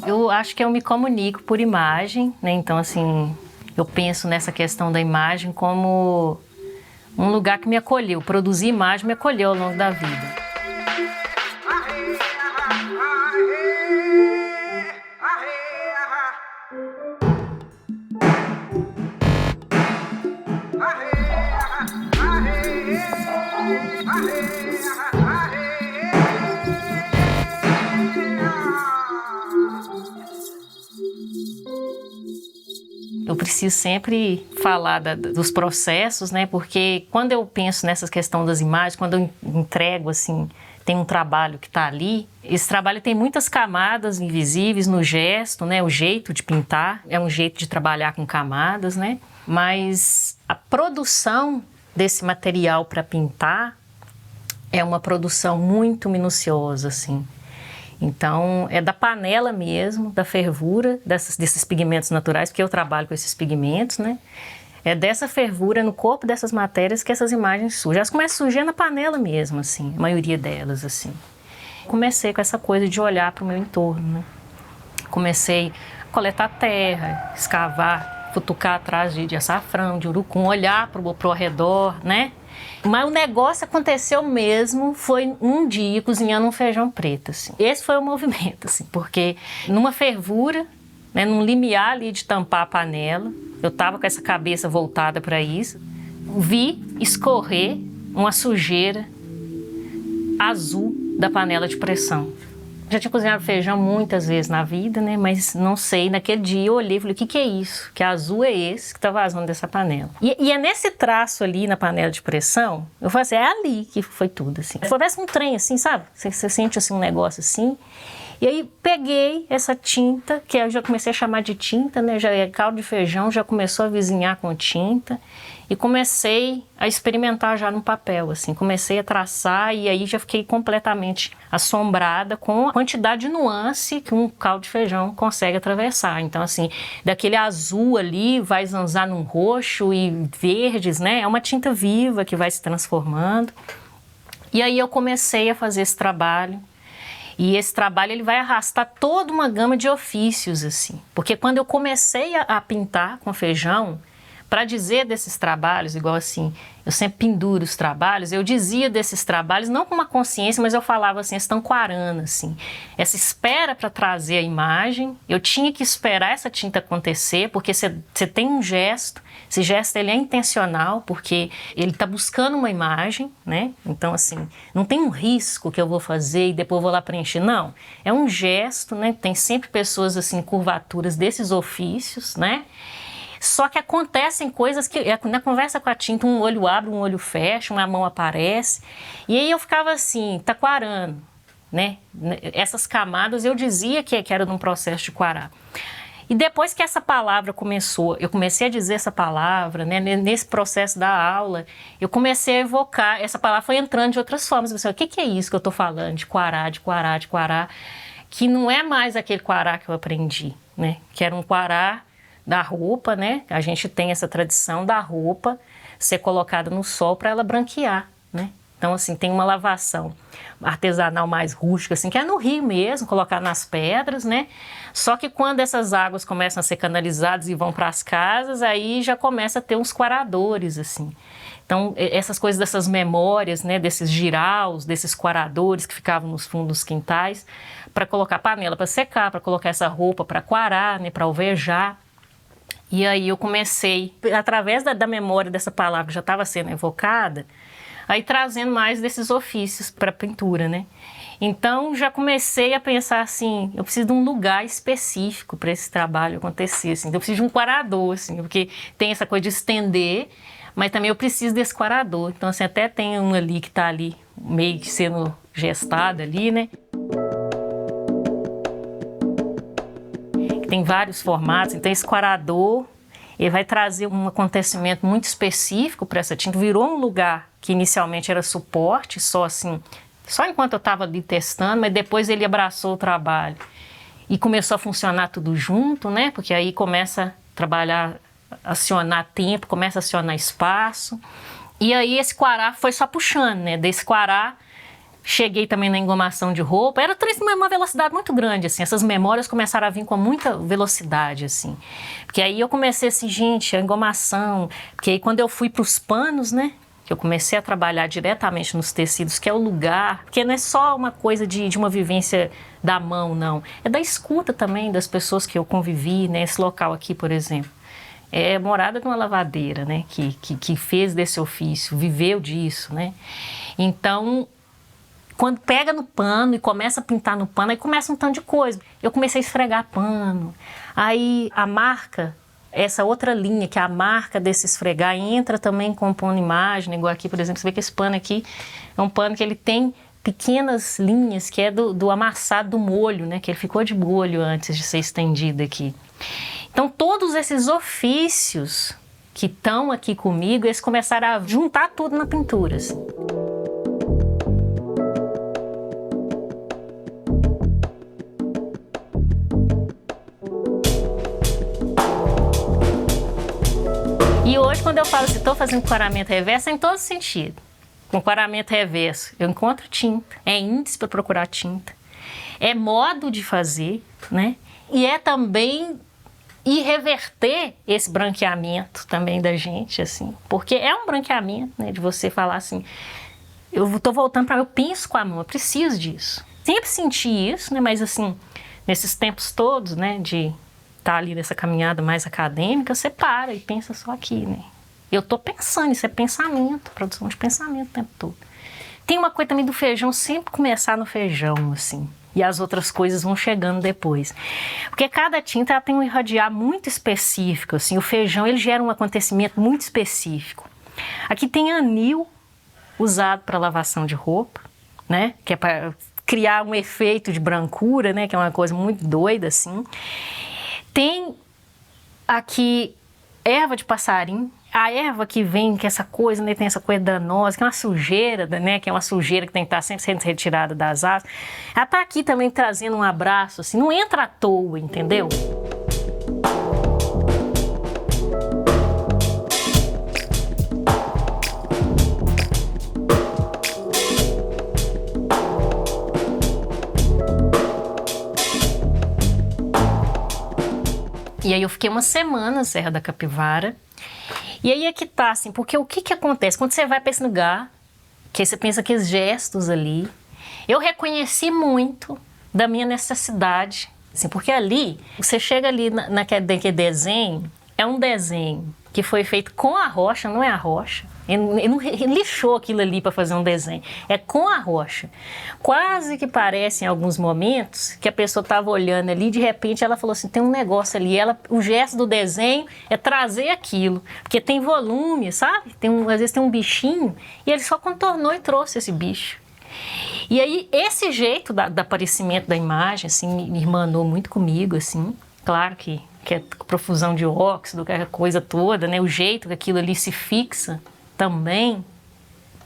Eu acho que eu me comunico por imagem, né? Então, assim, eu penso nessa questão da imagem como um lugar que me acolheu. Produzir imagem me acolheu ao longo da vida. Eu preciso sempre falar dos processos, né? Porque quando eu penso nessa questão das imagens, quando eu entrego, assim, tem um trabalho que está ali, esse trabalho tem muitas camadas invisíveis no gesto, né? O jeito de pintar é um jeito de trabalhar com camadas, né? Mas a produção desse material para pintar é uma produção muito minuciosa, assim. Então, é da panela mesmo, da fervura desses pigmentos naturais, porque eu trabalho com esses pigmentos, né? É dessa fervura no corpo dessas matérias que essas imagens surgem. Elas começam a surgir na panela mesmo, assim, a maioria delas, assim. Comecei com essa coisa de olhar para o meu entorno, né? Comecei a coletar terra, escavar, futucar atrás de açafrão, de urucum, olhar para o redor, né? Mas o negócio aconteceu mesmo, foi um dia cozinhando um feijão preto, assim. Esse foi o movimento, assim, porque numa fervura, né, num limiar ali de tampar a panela, eu tava com essa cabeça voltada para isso, vi escorrer uma sujeira azul da panela de pressão. Já tinha cozinhado feijão muitas vezes na vida, né? Mas não sei, naquele dia eu olhei e falei, o que é isso? Que azul é esse que tá vazando dessa panela? E é nesse traço ali na panela de pressão, eu falei assim, é ali que foi tudo, assim. Parece um trem, assim, sabe? Você sente, assim, um negócio assim. E aí peguei essa tinta, que eu já comecei a chamar de tinta, né? Já é caldo de feijão, já começou a vizinhar com tinta. E comecei a experimentar já no papel, assim. Comecei a traçar e aí já fiquei completamente assombrada com a quantidade de nuance que um caldo de feijão consegue atravessar. Então, assim, daquele azul ali vai zanzar num roxo e verdes, né? É uma tinta viva que vai se transformando. E aí eu comecei a fazer esse trabalho. E esse trabalho ele vai arrastar toda uma gama de ofícios, assim. Porque quando eu comecei a pintar com feijão, para dizer desses trabalhos, igual assim, eu sempre penduro os trabalhos, eu dizia desses trabalhos, não com uma consciência, mas eu falava assim, estão quarando, assim. Essa espera para trazer a imagem, eu tinha que esperar essa tinta acontecer, porque você tem um gesto, esse gesto ele é intencional, porque ele está buscando uma imagem, né? Então, assim, não tem um risco que eu vou fazer e depois eu vou lá preencher, não. É um gesto, né? Tem sempre pessoas, assim, curvaturas desses ofícios, né? Só que acontecem coisas que, na conversa com a tinta, um olho abre, um olho fecha, uma mão aparece. E aí eu ficava assim, taquarando, né? Essas camadas eu dizia que era num processo de quarar. E depois que essa palavra começou, eu comecei a dizer essa palavra, né? Nesse processo da aula, eu comecei a evocar, essa palavra foi entrando de outras formas. Eu pensei, o que é isso que eu estou falando? De quarar, de quarar, de quarar. Que não é mais aquele quarar que eu aprendi, né? Que era um quarar da roupa, né? A gente tem essa tradição da roupa ser colocada no sol para ela branquear, né? Então, assim, tem uma lavação artesanal mais rústica, assim, que é no rio mesmo, colocar nas pedras, né? Só que quando essas águas começam a ser canalizadas e vão para as casas, aí já começa a ter uns quaradores, assim. Então, essas coisas dessas memórias, né? Desses giraus, desses quaradores que ficavam nos fundos dos quintais, para colocar panela para secar, para colocar essa roupa para quarar, né? Para alvejar. E aí eu comecei, através da memória dessa palavra que já estava sendo evocada, aí trazendo mais desses ofícios para a pintura, né? Então já comecei a pensar assim, eu preciso de um lugar específico para esse trabalho acontecer, assim. Eu preciso de um quarador, assim, porque tem essa coisa de estender, mas também eu preciso desse quarador. Então assim, até tem um ali que está ali, meio que sendo gestado ali, né? Tem vários formatos, então esse quarador ele vai trazer um acontecimento muito específico para essa tinta. Virou um lugar que inicialmente era suporte, só assim, só enquanto eu estava ali testando, mas depois ele abraçou o trabalho. e começou a funcionar tudo junto, né? Porque aí começa a trabalhar, acionar tempo, começa a acionar espaço. E aí esse quará foi só puxando, né? Desse quará, cheguei também na engomação de roupa. Era uma velocidade muito grande, assim. Essas memórias começaram a vir com muita velocidade, assim. Porque aí eu comecei assim, gente, a engomação. Porque aí quando eu fui para os panos, né? Que eu comecei a trabalhar diretamente nos tecidos, que é o lugar, porque não é só uma coisa de uma vivência da mão, não. É da escuta também das pessoas que eu convivi, né? Esse local aqui, por exemplo. É morada de uma lavadeira, né? Que fez desse ofício, viveu disso, né? Então, quando pega no pano e começa a pintar no pano, aí começa um tanto de coisa. Eu comecei a esfregar pano. Aí a marca, essa outra linha, que é a marca desse esfregar, entra também compondo imagem, igual aqui, por exemplo, você vê que esse pano aqui é um pano que ele tem pequenas linhas, que é do amassado do molho, né? Que ele ficou de molho antes de ser estendido aqui. Então, todos esses ofícios que estão aqui comigo, eles começaram a juntar tudo na pintura, assim. E hoje, quando eu falo assim, estou fazendo coramento reverso, é em todo sentido. Com coramento reverso, eu encontro tinta, é índice para procurar tinta, é modo de fazer, né? E é também e reverter esse branqueamento também da gente, assim, porque é um branqueamento, né, de você falar assim, eu tô voltando para eu penso com a mão, eu preciso disso. Sempre senti isso, né, mas assim, nesses tempos todos, né, de estar ali nessa caminhada mais acadêmica, você para e pensa só aqui, né. Eu tô pensando, isso é pensamento, produção de pensamento o tempo todo. Tem uma coisa também do feijão, sempre começar no feijão, assim. E as outras coisas vão chegando depois. Porque cada tinta ela tem um irradiar muito específico, assim. O feijão, ele gera um acontecimento muito específico. Aqui tem anil usado para lavação de roupa, né? Que é para criar um efeito de brancura, né? Que é uma coisa muito doida, assim. Tem aqui erva de passarinho. A erva que vem, que essa coisa, né, tem essa coisa danosa, que é uma sujeira, né, que é uma sujeira que tem que estar sempre sendo retirada das asas. Ela está aqui também trazendo um abraço, assim, não entra à toa, entendeu? E aí eu fiquei uma semana na Serra da Capivara. E aí é que tá, assim, porque o que acontece? Quando você vai para esse lugar, que aí você pensa aqueles gestos ali, eu reconheci muito da minha necessidade, assim, porque ali, você chega ali naquele desenho, é um desenho que foi feito com a rocha, não é a rocha. Ele não lixou aquilo ali para fazer um desenho, é com a rocha. Quase que parece em alguns momentos que a pessoa estava olhando ali, de repente ela falou assim, tem um negócio ali, o gesto do desenho é trazer aquilo, porque tem volume, sabe? Às vezes tem um bichinho e ele só contornou e trouxe esse bicho. E aí esse jeito do aparecimento da imagem, assim, me irmanou muito comigo, assim, claro que é profusão de óxido, aquela coisa toda, né? O jeito que aquilo ali se fixa também.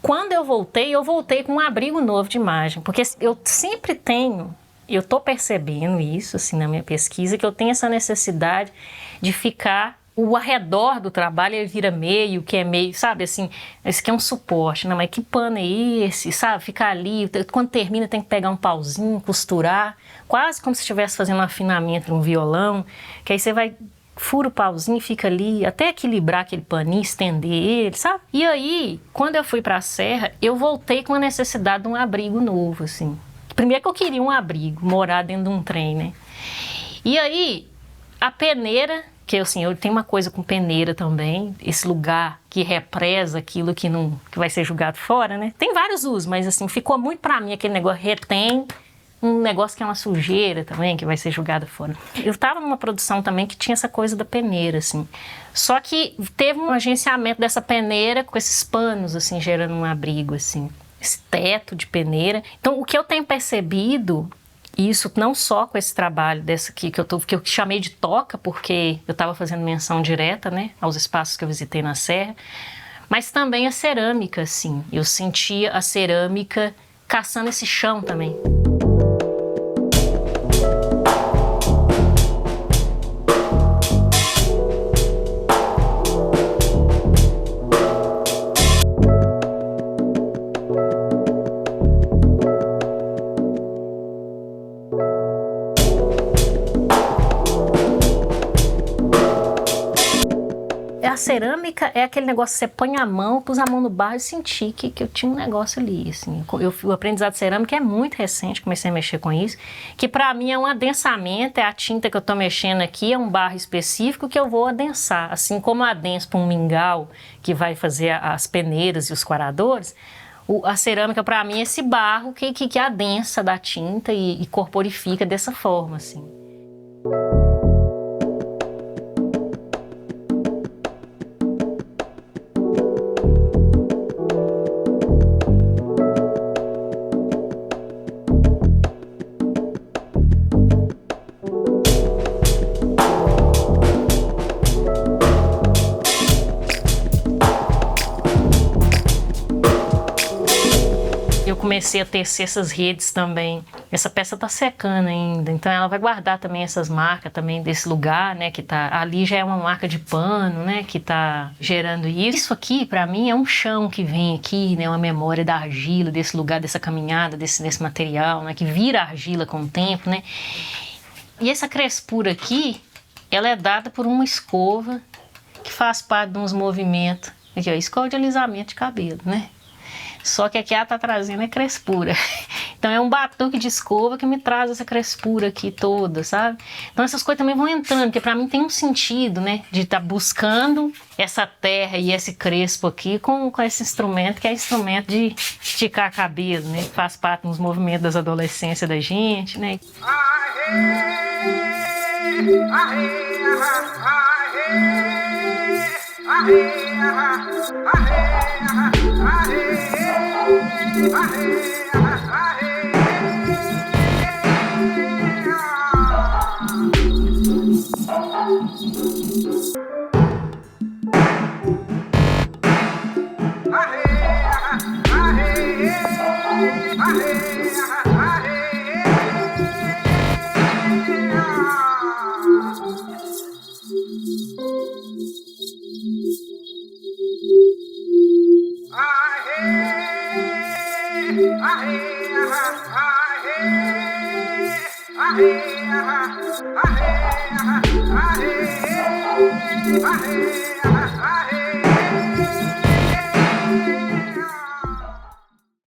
Quando eu voltei com um abrigo novo de imagem, porque eu sempre tenho, eu tô percebendo isso, assim, na minha pesquisa, que eu tenho essa necessidade de ficar, o arredor do trabalho ele vira meio, que é meio, sabe, assim, esse aqui é um suporte, não, mas que pano é esse, sabe, ficar ali, quando termina tem que pegar um pauzinho, costurar, quase como se estivesse fazendo um afinamento de um violão, que aí você vai, fura o pauzinho e fica ali, até equilibrar aquele paninho, estender ele, sabe? E aí, quando eu fui pra Serra, eu voltei com a necessidade de um abrigo novo, assim. Primeiro que eu queria um abrigo, morar dentro de um trem, né? E aí, a peneira, que assim, eu tenho uma coisa com peneira também, esse lugar que represa aquilo que vai ser jogado fora, né? Tem vários usos, mas assim, ficou muito pra mim aquele negócio retém, um negócio que é uma sujeira também, que vai ser jogada fora. Eu estava numa produção também que tinha essa coisa da peneira, assim. Só que teve um agenciamento dessa peneira com esses panos, assim, gerando um abrigo, assim. Esse teto de peneira. Então, o que eu tenho percebido, isso não só com esse trabalho dessa aqui, que eu chamei de toca, porque eu estava fazendo menção direta, né, aos espaços que eu visitei na Serra, mas também a cerâmica, assim. Eu sentia a cerâmica caçando esse chão também. a cerâmica é aquele negócio que você põe a mão, pus a mão no barro e senti que eu tinha um negócio ali, assim. O aprendizado de cerâmica é muito recente, comecei a mexer com isso, que para mim é um adensamento, é a tinta que eu tô mexendo aqui, é um barro específico que eu vou adensar. Assim como eu adenso para um mingau que vai fazer as peneiras e os coradores, a cerâmica para mim é esse barro que adensa da tinta e corporifica dessa forma, assim. Eu comecei a tecer essas redes também. Essa peça tá secando ainda, então ela vai guardar também essas marcas também desse lugar, né, que tá ali já é uma marca de pano, né, que tá gerando isso. Isso aqui para mim é um chão que vem aqui, né, uma memória da argila, desse lugar, dessa caminhada, desse material, né, que vira argila com o tempo, né. E essa crespura aqui, ela é dada por uma escova que faz parte de uns movimentos, aqui ó, escova de alisamento de cabelo, né. Só que aqui ela tá trazendo a crespura. Então é um batuque de escova que me traz essa crespura aqui toda, sabe? Então essas coisas também vão entrando, porque pra mim tem um sentido, né? De estar buscando essa terra e esse crespo aqui com esse instrumento, que é instrumento de esticar cabelo, né? Que faz parte dos movimentos das adolescências da gente, né? Ah,